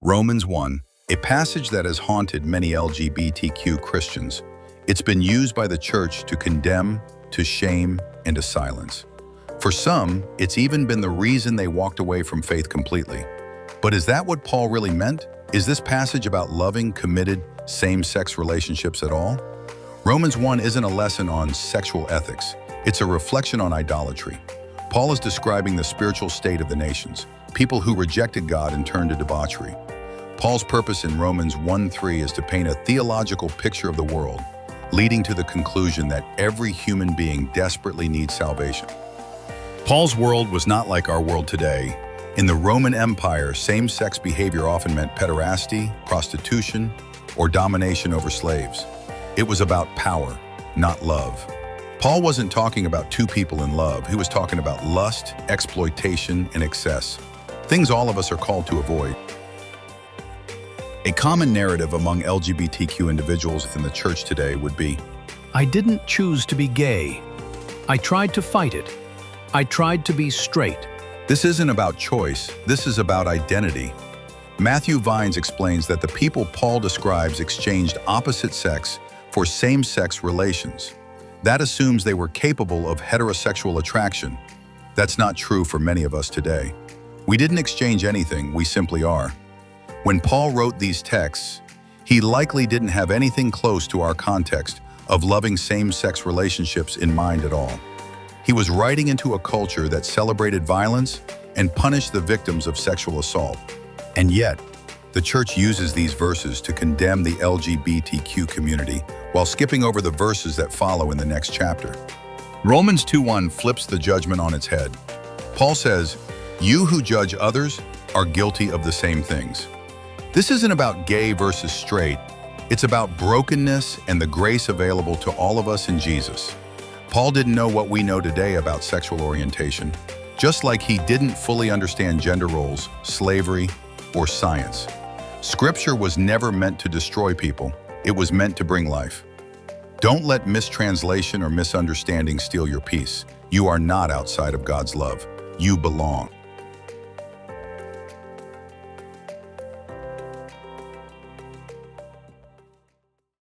Romans 1, a passage that has haunted many LGBTQ Christians. It's been used by the church to condemn, to shame, and to silence. For some, it's even been the reason they walked away from faith completely. But is that what Paul really meant? Is this passage about loving, committed, same-sex relationships at all? Romans 1 isn't a lesson on sexual ethics. It's a reflection on idolatry. Paul is describing the spiritual state of the nations, people who rejected God and turned to debauchery. Paul's purpose in Romans 1:3 is to paint a theological picture of the world, leading to the conclusion that every human being desperately needs salvation. Paul's world was not like our world today. In the Roman Empire, same-sex behavior often meant pederasty, prostitution, or domination over slaves. It was about power, not love. Paul wasn't talking about two people in love. He was talking about lust, exploitation, and excess, things all of us are called to avoid. A common narrative among LGBTQ individuals within the church today would be, I didn't choose to be gay. I tried to fight it. I tried to be straight. this isn't about choice, this is about identity. Matthew Vines explains that the people Paul describes exchanged opposite sex for same-sex relations. That assumes they were capable of heterosexual attraction. That's not true for many of us today. We didn't exchange anything, we simply are. When Paul wrote these texts, he likely didn't have anything close to our context of loving same-sex relationships in mind at all. He was writing into a culture that celebrated violence and punished the victims of sexual assault. And yet, the church uses these verses to condemn the LGBTQ community while skipping over the verses that follow in the next chapter. Romans 2:1 flips the judgment on its head. Paul says, "You who judge others are guilty of the same things." This isn't about gay versus straight. It's about brokenness and the grace available to all of us in Jesus. Paul didn't know what we know today about sexual orientation, just like he didn't fully understand gender roles, slavery, or science. Scripture was never meant to destroy people. It was meant to bring life. Don't let mistranslation or misunderstanding steal your peace. You are not outside of God's love. You belong.